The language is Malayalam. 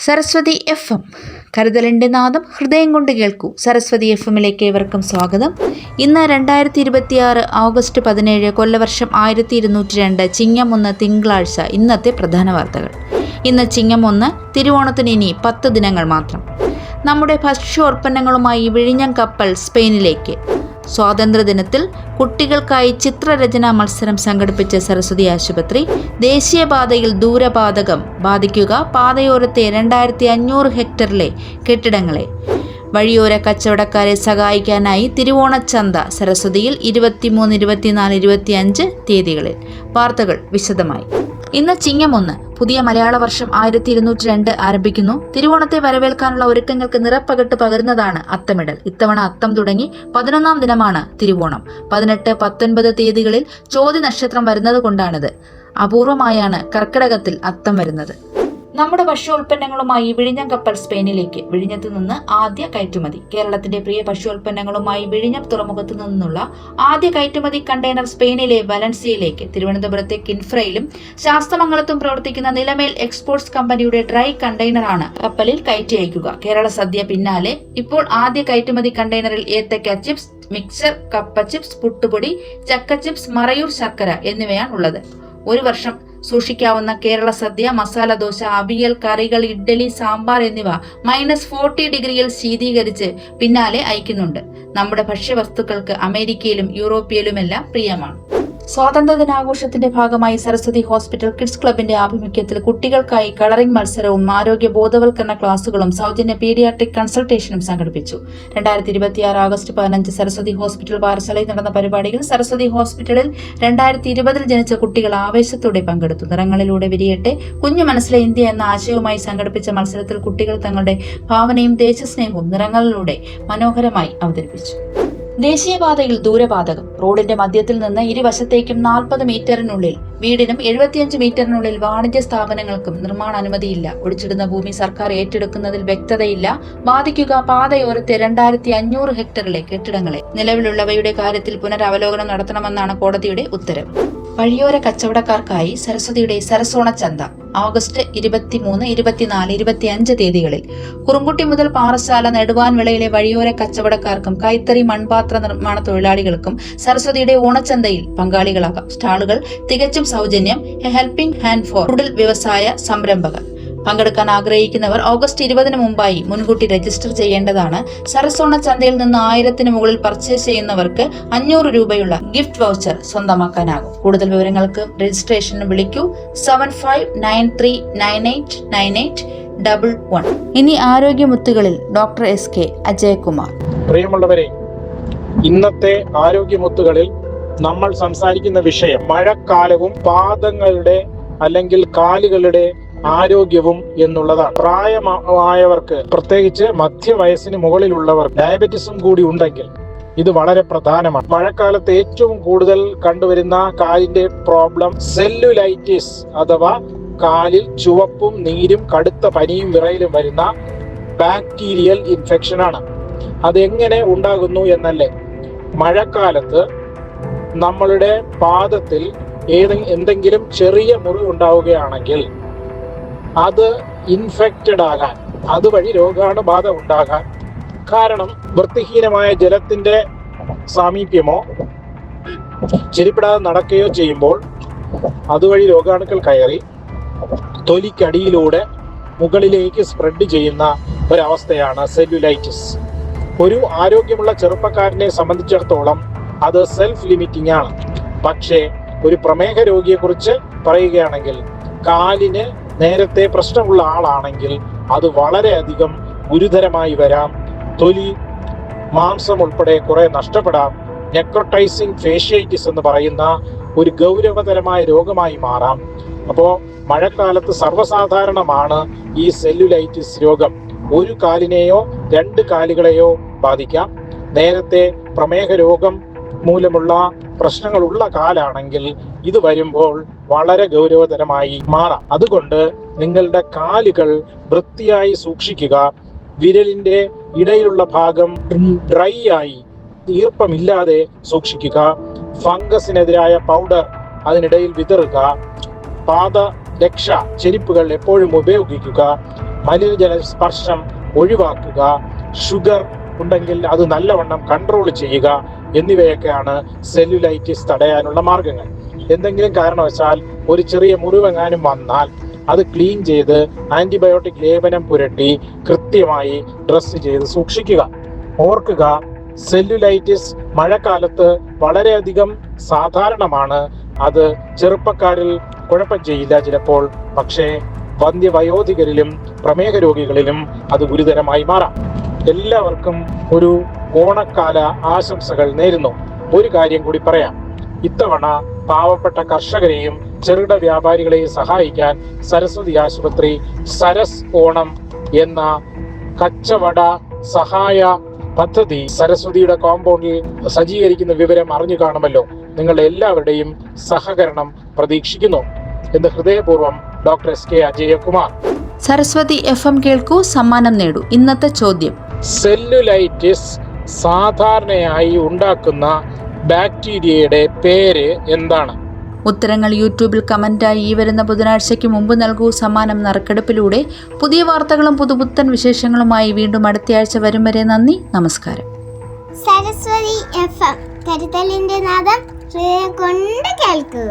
സരസ്വതി FM കരുതലിൻ്റെ നാദം ഹൃദയം കൊണ്ട് കേൾക്കൂ. സരസ്വതി FM-ലേക്ക് ഏവർക്കും സ്വാഗതം. ഇന്ന് 2026 ഓഗസ്റ്റ് 17 കൊല്ലവർഷം 1202 ചിങ്ങം 1 തിങ്കളാഴ്ച. ഇന്നത്തെ പ്രധാന വാർത്തകൾ. ഇന്ന് ചിങ്ങം 1, തിരുവോണത്തിന് ഇനി 10 ദിനങ്ങൾ മാത്രം. നമ്മുടെ ഭക്ഷ്യോൽപ്പന്നങ്ങളുമായി വിഴിഞ്ഞം കപ്പൽ സ്പെയിനിലേക്ക്. സ്വാതന്ത്ര്യദിനത്തിൽ കുട്ടികൾക്കായി ചിത്രരചനാ മത്സരം സംഘടിപ്പിച്ച സരസ്വതി ആശുപത്രി. ദേശീയപാതയിൽ ദൂരപാതകം ബാധിക്കുക പാതയോരത്തെ 2500 ഹെക്ടറിലെ കെട്ടിടങ്ങളെ. വഴിയോര കച്ചവടക്കാരെ സഹായിക്കാനായി തിരുവോണച്ചന്ത സരസ്വതിയിൽ 23, 24, 25 തീയതികളിൽ. വാർത്തകൾ വിശദമായി. ഇന്ന് ചിങ്ങം 1. പുതിയ മലയാള വർഷം 1202 ആരംഭിക്കുന്നു. തിരുവോണത്തെ വരവേൽക്കാനുള്ള ഒരുക്കങ്ങൾക്ക് നിറപ്പകട്ട് പകരുന്നതാണ് അത്തമിടൽ. ഇത്തവണ അത്തം തുടങ്ങി 11ാം ദിനമാണ് തിരുവോണം. 18, 19 തീയതികളിൽ ചോതി നക്ഷത്രം വരുന്നത് കൊണ്ടാണിത്. അപൂർവമായാണ് കർക്കിടകത്തിൽ അത്തം വരുന്നത്. നമ്മുടെ ഭക്ഷ്യോൽപ്പന്നങ്ങളുമായി വിഴിഞ്ഞം കപ്പൽ സ്പെയിനിലേക്ക്. വിഴിഞ്ഞത്തു നിന്ന് ആദ്യ കയറ്റുമതി. കേരളത്തിന്റെ പ്രിയ ഭക്ഷ്യോൽപ്പന്നങ്ങളുമായി വിഴിഞ്ഞം തുറമുഖത്തു നിന്നുള്ള ആദ്യ കയറ്റുമതി കണ്ടെയ്നർ സ്പെയിനിലെ വലൻസിയയിലേക്ക്. തിരുവനന്തപുരത്തെ കിൻഫ്രയിലും ശാസ്തമംഗലത്തും പ്രവർത്തിക്കുന്ന നിലമേൽ എക്സ്പോർട്സ് കമ്പനിയുടെ ഡ്രൈ കണ്ടെയ്നറാണ് കപ്പലിൽ കയറ്റി അയക്കുക. കേരള സദ്യ പിന്നാലെ ഇപ്പോൾ ആദ്യ കയറ്റുമതി കണ്ടെയ്നറിൽ ഏത്തക്ക ചിപ്സ്, മിക്സർ, കപ്പ ചിപ്സ്, പുട്ടുപൊടി, ചക്ക ചിപ്സ്, മറയൂർ ശർക്കര എന്നിവയാണ് ഉള്ളത്. ഒരു വർഷം സൂക്ഷിക്കാവുന്ന കേരള സദ്യ, മസാല ദോശ, അവിയൽ, കറികൾ, ഇഡ്ഡലി, സാമ്പാർ എന്നിവ -40 ഡിഗ്രിയിൽ ശീതീകരിച്ച് പിന്നാലെ അയക്കുന്നുണ്ട്. നമ്മുടെ ഭക്ഷ്യവസ്തുക്കൾക്ക് അമേരിക്കയിലും യൂറോപ്പിലുമെല്ലാം പ്രിയമാണ്. സ്വാതന്ത്ര്യദിനാഘോഷത്തിന്റെ ഭാഗമായി സരസ്വതി ഹോസ്പിറ്റൽ കിഡ്സ് ക്ലബിന്റെ ആഭിമുഖ്യത്തിൽ കുട്ടികൾക്കായി കളറിംഗ് മത്സരവും ആരോഗ്യ ബോധവൽക്കരണ ക്ലാസുകളും സൗജന്യ പീഡിയാട്രിക് കൺസൾട്ടേഷനും സംഘടിപ്പിച്ചു. 2026 ഓഗസ്റ്റ് 15 സരസ്വതി ഹോസ്പിറ്റൽ പാറശാലയിൽ നടന്ന പരിപാടിയിൽ സരസ്വതി ഹോസ്പിറ്റലിൽ 2020 ജനിച്ച കുട്ടികൾ ആവേശത്തോടെ പങ്കെടുത്തു. നിറങ്ങളിലൂടെ വിരിയട്ടെ കുഞ്ഞു മനസ്സിലെ ഇന്ത്യ എന്ന ആശയവുമായി സംഘടിപ്പിച്ച മത്സരത്തിൽ കുട്ടികൾ തങ്ങളുടെ ഭാവനയും ദേശസ്നേഹവും നിറങ്ങളിലൂടെ മനോഹരമായി അവതരിപ്പിച്ചു. ദേശീയപാതയിൽ ദൂരപാതകം. റോഡിന്റെ മധ്യത്തിൽ നിന്ന് ഇരുവശത്തേക്കും 40 മീറ്ററിനുള്ളിൽ വീടിനും 75 മീറ്ററിനുള്ളിൽ വാണിജ്യ സ്ഥാപനങ്ങൾക്കും നിർമ്മാണ അനുമതിയില്ല. ഒഴിച്ചിടുന്ന ഭൂമി സർക്കാർ ഏറ്റെടുക്കുന്നതിൽ വ്യക്തതയില്ല. ബാധിക്കുക പാതയോരത്തെ 2500 ഹെക്ടറിലെ കെട്ടിടങ്ങളെ. നിലവിലുള്ളവയുടെ കാര്യത്തിൽ പുനരവലോകനം നടത്തണമെന്നാണ് കോടതിയുടെ ഉത്തരവ്. വഴിയോര കച്ചവടക്കാർക്കായി സരസ്വതിയുടെ സരസോണച്ചന്ത ഓഗസ്റ്റ് 23, 24, 25 തീയതികളിൽ. കുറുങ്കുട്ടി മുതൽ പാറശാല, നെടുവാൻവിളയിലെ വഴിയോര കച്ചവടക്കാർക്കും കൈത്തറി മൺപാത്ര നിർമ്മാണ തൊഴിലാളികൾക്കും സരസ്വതിയുടെ ഓണച്ചന്തയിൽ പങ്കാളികളാകാം. സ്റ്റാളുകൾ തികച്ചും സൗജന്യം. ഹെൽപ്പിംഗ് ഹാൻഡ് ഫോർ റുഡൽ വ്യവസായ സംരംഭകർ. പങ്കെടുക്കാൻ ആഗ്രഹിക്കുന്നവർ ഓഗസ്റ്റ് 20 മുമ്പായി മുൻകൂട്ടി രജിസ്റ്റർ ചെയ്യേണ്ടതാണ്. സരസോണ ചന്തയിൽ നിന്ന് 1000-ന് മുകളിൽ പർച്ചേസ് ചെയ്യുന്നവർക്ക് 500 രൂപയുള്ള ഗിഫ്റ്റ് വൗച്ചർ സ്വന്തമാക്കാനാകും. കൂടുതൽ വിവരങ്ങൾക്ക് രജിസ്ട്രേഷന് വിളിക്കൂ 7593989811. ഇനി ആരോഗ്യമുത്തുകളിൽ ഡോക്ടർ SK അജയകുമാർ. പ്രിയമുള്ളവരെ, ഇന്നത്തെ ആരോഗ്യമുത്തുകളിൽ നമ്മൾ സംസാരിക്കുന്ന വിഷയം മഴക്കാലവും പാദങ്ങളുടെ അല്ലെങ്കിൽ കാലുകളുടെ ആരോഗ്യവും എന്നുള്ളതാണ്. പ്രായമായവർക്ക്, പ്രത്യേകിച്ച് മധ്യവയസ്സിന് മുകളിലുള്ളവർ, ഡയബറ്റിസും കൂടി ഉണ്ടെങ്കിൽ ഇത് വളരെ പ്രധാനമാണ്. മഴക്കാലത്ത് ഏറ്റവും കൂടുതൽ കണ്ടുവരുന്ന കാലിന്റെ പ്രോബ്ലം സെല്ലുലൈറ്റിസ് അഥവാ കാലിൽ ചുവപ്പും നീരും കടുത്ത പനിയും വിറയലും വരുന്ന ബാക്ടീരിയൽ ഇൻഫെക്ഷൻ ആണ്. അതെങ്ങനെ ഉണ്ടാകുന്നു എന്നല്ലേ? മഴക്കാലത്ത് നമ്മളുടെ പാദത്തിൽ എന്തെങ്കിലും ചെറിയ മുറിവ് ഉണ്ടാവുകയാണെങ്കിൽ അത് ഇൻഫെക്റ്റഡ് ആകാൻ, അതുവഴി രോഗാണുബാധ ഉണ്ടാകാൻ കാരണം വൃത്തിഹീനമായ ജലത്തിന്റെ സാമീപ്യമോ ചെരിപ്പിടാതെ നടക്കുകയോ ചെയ്യുമ്പോൾ അതുവഴി രോഗാണുക്കൾ കയറി തൊലിക്കടിയിലൂടെ മുകളിലേക്ക് സ്പ്രെഡ് ചെയ്യുന്ന ഒരവസ്ഥയാണ് സെല്ലുലൈറ്റിസ്. ഒരു ആരോഗ്യമുള്ള ചെറുപ്പക്കാരനെ സംബന്ധിച്ചിടത്തോളം അത് സെൽഫ് ലിമിറ്റിംഗ് ആണ്. പക്ഷേ ഒരു പ്രമേഹ രോഗിയെ കുറിച്ച് പറയുകയാണെങ്കിൽ, കാലിന് നേരത്തെ പ്രശ്നമുള്ള ആളാണെങ്കിൽ അത് വളരെയധികം ഗുരുതരമായി വരാം. തൊലി, മാംസം ഉൾപ്പെടെ കുറെ നഷ്ടപ്പെടാം. നെക്രോട്ടൈസിങ് ഫേഷ്യേറ്റിസ് എന്ന് പറയുന്ന ഒരു ഗൗരവതരമായ രോഗമായി മാറാം. അപ്പോൾ മഴക്കാലത്ത് സർവ്വസാധാരണമാണ് ഈ സെല്ലുലൈറ്റിസ് രോഗം. ഒരു കാലിനെയോ 2 കാലുകളെയോ ബാധിക്കാം. നേരത്തെ പ്രമേഹ രോഗം മൂലമുള്ള പ്രശ്നങ്ങളുള്ള കാലാണെങ്കിൽ ഇത് വരുമ്പോൾ വളരെ ഗൗരവതരമായി മാറാം. അതുകൊണ്ട് നിങ്ങളുടെ കാലുകൾ വൃത്തിയായി സൂക്ഷിക്കുക. വിരലിന്റെ ഇടയിലുള്ള ഭാഗം ഡ്രൈ ആയി ഈർപ്പമില്ലാതെ സൂക്ഷിക്കുക. ഫംഗസിനെതിരായ പൗഡർ അതിനിടയിൽ വിതറുക. പാദരക്ഷ ചെരുപ്പുകൾ എപ്പോഴും ഉപയോഗിക്കുക. മലിനജല സ്പർശം ഒഴിവാക്കുക, ഷുഗർ ഉണ്ടെങ്കിൽ അത് നല്ലവണ്ണം കൺട്രോൾ ചെയ്യുക എന്നിവയൊക്കെയാണ് സെല്ലുലൈറ്റിസ് തടയാനുള്ള മാർഗങ്ങൾ. എന്തെങ്കിലും കാരണവശാൽ ഒരു ചെറിയ മുറിവെങ്ങാനും വന്നാൽ അത് ക്ലീൻ ചെയ്ത് ആന്റിബയോട്ടിക് ലേപനം പുരട്ടി കൃത്യമായി ഡ്രസ് ചെയ്ത് സൂക്ഷിക്കുക. ഓർക്കുക, സെല്ലുലൈറ്റിസ് മഴക്കാലത്ത് വളരെയധികം സാധാരണമാണ്. അത് ചെറുപ്പക്കാരിൽ കുഴപ്പം ചെയ്യില്ല ചിലപ്പോൾ, പക്ഷേ വന്ധ്യവയോധികരിലും പ്രമേഹ രോഗികളിലും അത് ഗുരുതരമായി മാറാം. എല്ലാവർക്കും ഒരു ഓണക്കാല ആശംസകൾ നേരുന്നു. ഒരു കാര്യം കൂടി പറയാം. ഇത്തവണ പാവപ്പെട്ട കർഷകരെയും ചെറുകിട വ്യാപാരികളെയും സഹായിക്കാൻ സരസ്വതി ആശുപത്രി സരസ് ഓണം എന്ന കച്ചവട സഹായ പദ്ധതി സരസ്വതിയുടെ കോമ്പൗണ്ടിൽ സജ്ജീകരിക്കുന്ന വിവരം അറിഞ്ഞു കാണുമല്ലോ. നിങ്ങളുടെ എല്ലാവരുടെയും സഹകരണം പ്രതീക്ഷിക്കുന്നു എന്ന് ഹൃദയപൂർവ്വം doctor SK Ajayakumar. Saraswati FM കേൾക്കൂ, സമ്മാനം നേടൂ. ഇന്നത്തെ ചോദ്യം: സെല്ലുലൈറ്റിസ് സാധാരണയായി ഉണ്ടാക്കുന്ന ബാക്ടീരിയയുടെ പേര് എന്താണ്? ഉത്തരങ്ങൾ യൂട്യൂബിൽ കമന്റായി ഈ വരുന്ന ബുധനാഴ്ചയ്ക്ക് മുമ്പ് നൽകൂ. സമ്മാനം നറുക്കെടുപ്പിലൂടെ. പുതിയ വാർത്തകളും പുതുപുത്തൻ വിശേഷങ്ങളുമായി വീണ്ടും അടുത്തയാഴ്ച വരും വരെ നന്ദി, നമസ്കാരം. സരസ്വതി FM കരുതലിന്റെ നാദം ഹൃദയം കൊണ്ട് കേൾക്കൂ.